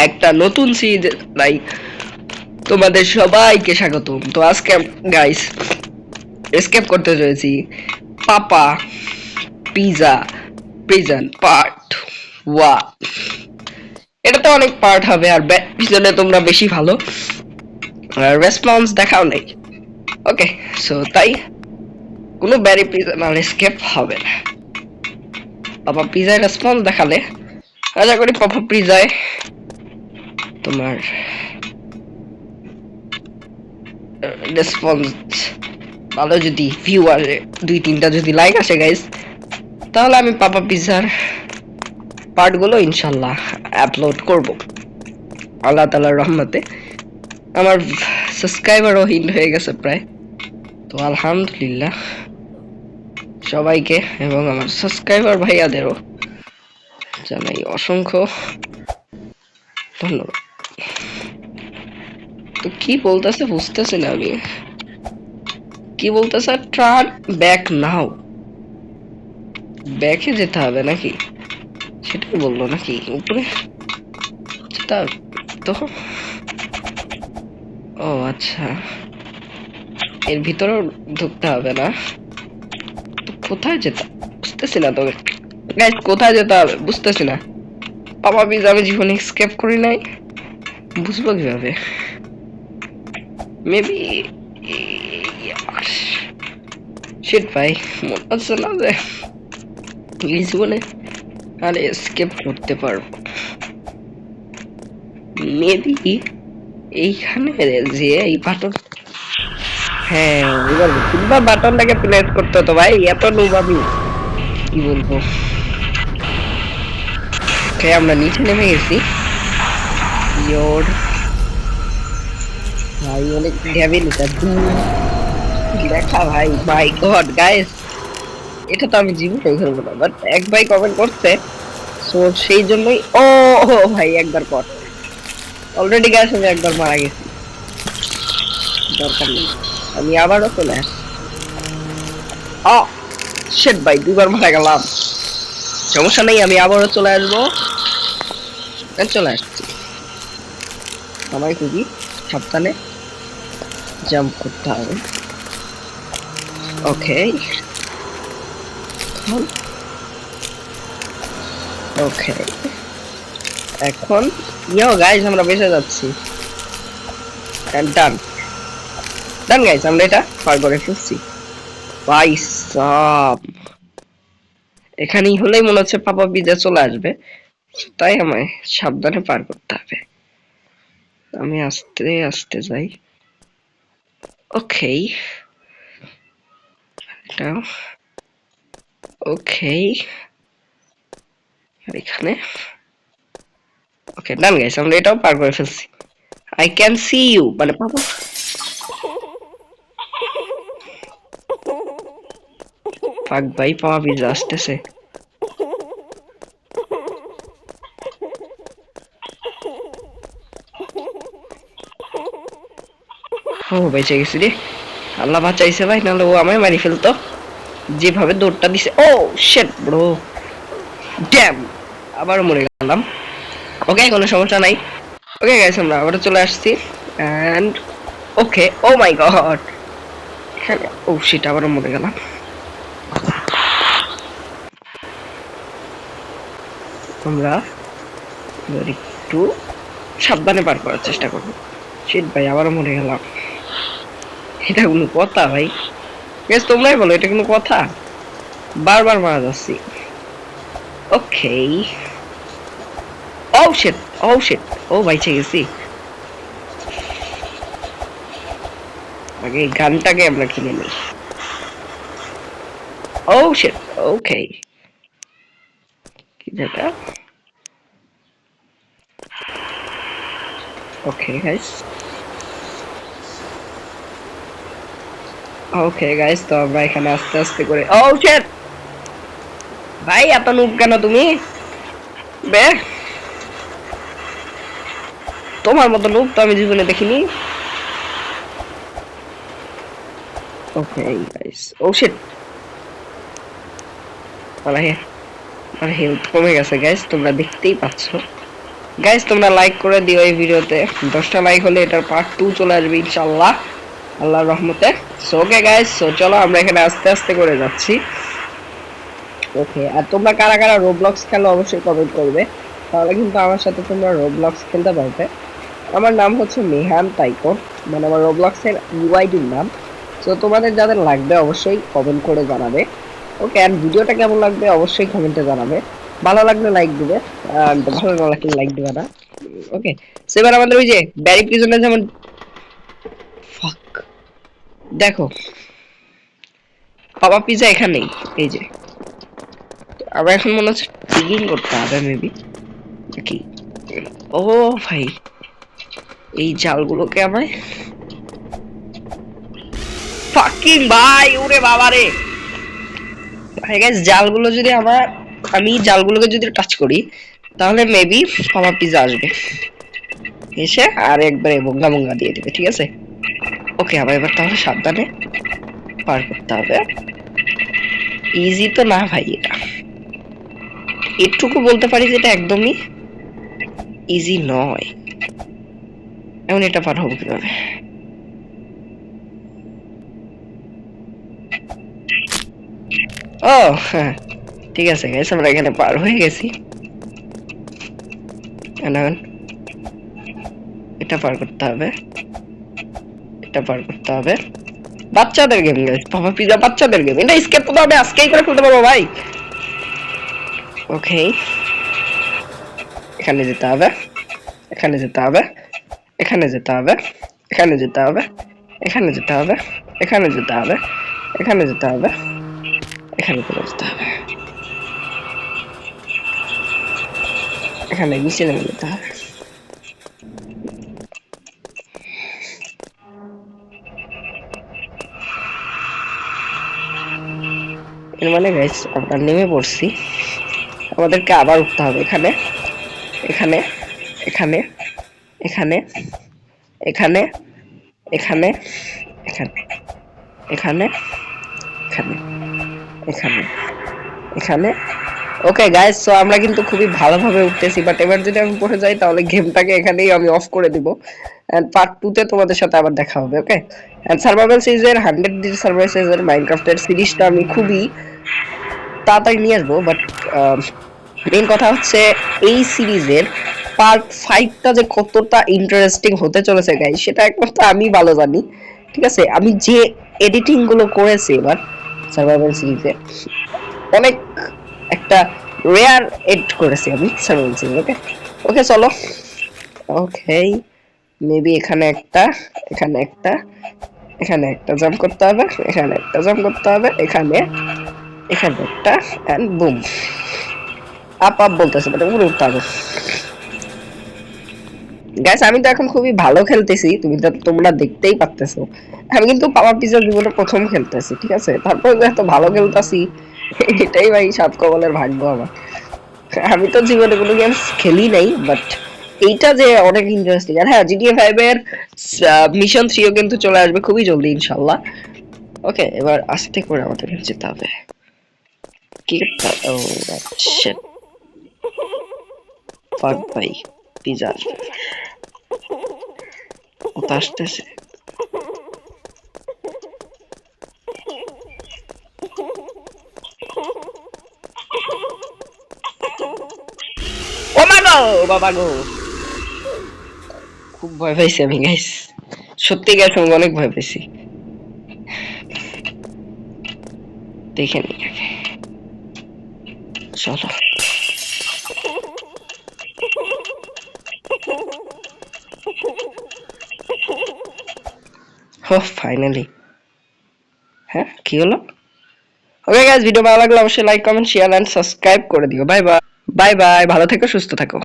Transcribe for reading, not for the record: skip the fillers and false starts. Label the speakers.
Speaker 1: একটা নতুন সিরিজ নাই তোমাদের সবাইকে স্বাগতম। তো আজকে গাইস এসকেপ করতে চলেছি পাপা পিজা প্রিজন পার্ট 1। এটাতে অনেক পার্ট হবে, আর পিছনে তোমরা বেশি ভালো রেসপন্স দেখাও নাই। ওকে, সো তাই কোনো ব্যারি পিজা আর এসকেপ হবে না। পাপা পিজায় রেসপন্স দেখালে আশা করি পাপা পিজায় তোমার রেসপন্স ভালো, যদি ভিউ আসে 2-3টা যদি লাইক আসে গাইস, তাহলে আমি পাপা পিজার পার্টগুলো ইনশাল্লাহ আপলোড করব আল্লাহ তাআলার রহমতে। আমার সাবস্ক্রাইবারও হিট হয়ে গেছে প্রায়, তো আলহামদুলিল্লাহ সবাইকে এবং আমার সাবস্ক্রাইবার ভাইয়াদেরও জানাই অসংখ্য ধন্যবাদ। তো কি বলতেছে বুঝতেছি না আমি, কি বলতেছে? ট্রান ব্যাক নাও, ব্যাকে যেতে হবে নাকি? সেটাই বললো নাকি? উপরে যেতে হবে তো? ও আচ্ছা, এর ভিতরেও ঢুকতে হবে না? তো কোথায় যেতে বুঝতেছি না তবে গাইস, কোথায় যেতে হবে বুঝতেছি না। পাপা পিজা আমি জীবনে স্কেপ করি নাই, বুঝবো কিভাবে? মেবি শিট ভাই, মনে হচ্ছে না যে এই জীবনে আর এসকেপ করতে পারবো। মেবি এইখানে যে এই বাটন, হ্যাঁ এবার সিলভার বাটনটাকে প্রেস করতে হতো ভাই, এত নুব আমি কি বলবো। আমরা নিচে নেমে গেছি। ইয়োর ভাই অনেক ডেভিল এটা দেখা ভাই, মাই গড গাইস, এটা তো আমি জীবনে খেলবো না, বাট এক ভাই কমেন্ট করছে, সো সেই জন্যই। ও ভাই একবার পর অলরেডি গাইস আমি একবার মারা গেছি, দরকার নেই, আমি আবারও চলে আসি। শিট ভাই, দুবার মারা গেলাম, সমস্যা নেই, আমি আবারও চলে আসবো। চলে আসছি, আমায় খুবই সাবধানে জাম্প করতে হবে। ওকে ওকে, এখন ইয়ো গাইস আমরা বেঁচে যাচ্ছি। ডান ডান গাইস, আমরা এটা পার করে ফেলছি ভাই সাব। এখানেই হলেই মনে হচ্ছে পাপা পিজা চলে আসবে, তাই আমায় সাবধানে পার করতে হবে। আমি আস্তে আস্তে যাই। ওকে, এটা ওকে, আর এখানে ওকে ডান গাইস, আমরা এটাও পার করে ফেলছি। আই ক্যান সি ইউ, মানে পাপা পাক ভাই, পাপা পিজা আসতেছে। ও বেঁচে গেছি রে, আল্লাহ বাঁচাইছে ভাই, নাহলে ও আমায় মারি ফেলতো যেভাবে দৌড়টা দিছে। ও শিট ব্রো, ড্যাম, আবার মরে গেলাম। ওকে কোনো সমস্যা নাই। ওকে গাইস, আমরা আবার চলে আসছি and okay, O my god, এখানে ও শিট, আবার মরে গেলাম। আমরা একটু সাবধানে পার করার চেষ্টা করবো। শিট ভাই, আবারও মরে গেলাম, এটা কোনো কথা ভাই? বেশ তোমরাই বলো, এটা কোনো কথা? বারবার মারা যাচ্ছি। ওকে, ও শিট, ও শিট, ও বাইচে গেছি। আগে এই গানটাকে আমরা কিনে নিই। ও শিট, ওকে, কি যেটা, ওকে গাইস, ওকে গাইস, তো আমরা এখানে আস্তে আস্তে করে, ও শিট ভাই, এত নুব কেন তুমি? বে, তোমার মতো নুব তো আমি জীবনে দেখিনি। ওকে গাইস, ও শিট, মানে হেলথ কমে গেছে গাইস, তোমরা দেখতেই পাচ্ছ। গাইস তোমরা লাইক করে দিও এই ভিডিওতে, 10টা লাইক হলে এটার পার্ট 2 চলে আসবে ইনশাআল্লাহ আল্লাহর রহমতে। সো ওকে গাইস, সো চলো আমরা এখানে আস্তে আস্তে করে যাচ্ছি। ওকে, আর তোমরা কারা কারা রোবলক্স খেলো অবশ্যই কমেন্ট করবে, তাহলে কিন্তু আমার সাথে তোমরা রোবলক্স খেলতে পারবে। আমার নাম হচ্ছে মেহান টাইকো, মানে আমার রোবলক্সের ইউআইডির নাম। তো তোমাদের যাদের লাগবে অবশ্যই কমেন্ট করে জানাবে। ওকে, আর ভিডিওটা কেমন লাগবে অবশ্যই কমেন্টে জানাবে। ভালো লাগলে লাইক দিবে, আর ভালো না লাগলে লাইক দিবে না। ওকে, সেবার আমাদের ওই যে ব্যারি প্রিজনে যেমন ফাক, দেখো পাপা পিজা এখানেই, এই যে আমরা এখন মনে হচ্ছে ডিগিং করতে হবে মেবি কি। ও ভাই, এই জালগুলোকে আমায় ফাকিং ভাই, ওরে বাবা রে ভাই। গাইস জালগুলো যদি আমি জালগুলোকে যদি টাচ করি তাহলে মেবি পাপা পিজা আসবে এসে আর একবারে বঙ্গা বঙ্গা দিয়ে দিবে, ঠিক আছে। ওকে, আবার এবার তাহলে সাবধানে পার করতে হবে। ইজি তো না ভাই, এটা এটুকু বলতে পারি যে এটা একদমই ইজি নয়। এখন এটা পার হবো কিভাবে? ও হ্যাঁ, ঠিক আছে গাইস, আমরা এখানে পার হয়ে গেছি। এটা পার করতে হবে, এটা পার করতে হবে। বাচ্চাদের গেম গাইস, পাপা পিজা বাচ্চাদের গেম, এটা স্কেপ তো আমি আজকেই করে ফেলতে পারবো ভাই। ওকে, এখানে যেতে হবে, এখানে যেতে হবে, এখানে যেতে হবে, এখানে যেতে হবে, এখানে যেতে হবে, এখানে যেতে হবে, এখানে যেতে হবে, এখানে চলে যেতে হবে, এখানে নিচে নেমে যেতে হবে। এর মানে গাইস আমরা নেমে পড়ছি, আমাদেরকে আবার উঠতে হবে এখানে, এখানে, এখানে, এখানে, এখানে, এখানে, এখানে, এখানে, এখানে, এখানে, এখানে। ওকে গাইস, সো আমরা কিন্তু খুবই ভালোভাবে উঠতেছি, বাট এবার যদি আমি পড়ে যাই তাহলে গেমটাকে এখানেই আমি অফ করে দিব। এন্ড পার্ট 2 তে তোমাদের সাথে আবার দেখা হবে। ওকে, এন্ড সার্ভাইভাল সিরিজের 100 ডে সার্ভাইভাল সিরিজের মাইনক্রাফটের সিরিজটা আমি খুবই তাড়াতাড়ি নিয়ে আসবো, বাট মেইন কথা হচ্ছে এই সিরিজের পার্ট 5টা যে কতটা ইন্টারেস্টিং হতে চলেছে গাইস, সেটা একমাত্র আমি ভালো জানি। ঠিক আছে, আমি যে এডিটিং গুলো করেছি এবার সার্ভাইভাল সিরিজে, অনেক একটা রেয়ার এড করেছি আমি সার্ভাইভাল সিরিজ। ওকে, ওকে চলো। ওকে, মেবি এখানে একটা, এখানে একটা, এখানে একটা জাম্প করতে হবে, এখানে একটা জাম্প করতে হবে, এখানে, এখানে একটা, এন্ড বুম। আপ আপ বলতেছে, বাট উপরে উঠতে হবে। গাইস আমি তো এখন খুবই ভালো খেলতেছি, তোমরা দেখতেই পারতেছো। আমি কিন্তু পাওয়ার পিজা জীবনে প্রথম খেলতেছি, ঠিক আছে। তারপর যে এত ভালো খেলতেছি, এটাই ভাই সাত কবলের ভাগ্য আমার। আমি তো জীবনে কোনো গেমস খেলি নাই, বাট এইটা যে অনেক ইন্টারেস্টিং। আর হ্যাঁ, জিটিএ 5 এর মিশন 3ও কিন্তু চলে আসবে খুবই জলদি ইনশাআল্লাহ। ওকে, এবার আস্তে করে আমাদের যেতে হবে। কি ও শিট, ফাক ভাই, পিজা কোথা আসতেছে? ও মা গো, বাবা গো, খুব ভয় পাইছি আমি গাইস, সত্যি গাইস আমি অনেক ভয় পেয়েছি। দেখে নি আগে, চলো। ও ফাইনালি, হ্যাঁ কি হলো? ওকে গাইস, ভিডিও ভালো লাগলে অবশ্যই like comment share and subscribe করে দিও। বাই বাই, বাই বাই, ভালো থেকো সুস্থ থাকো।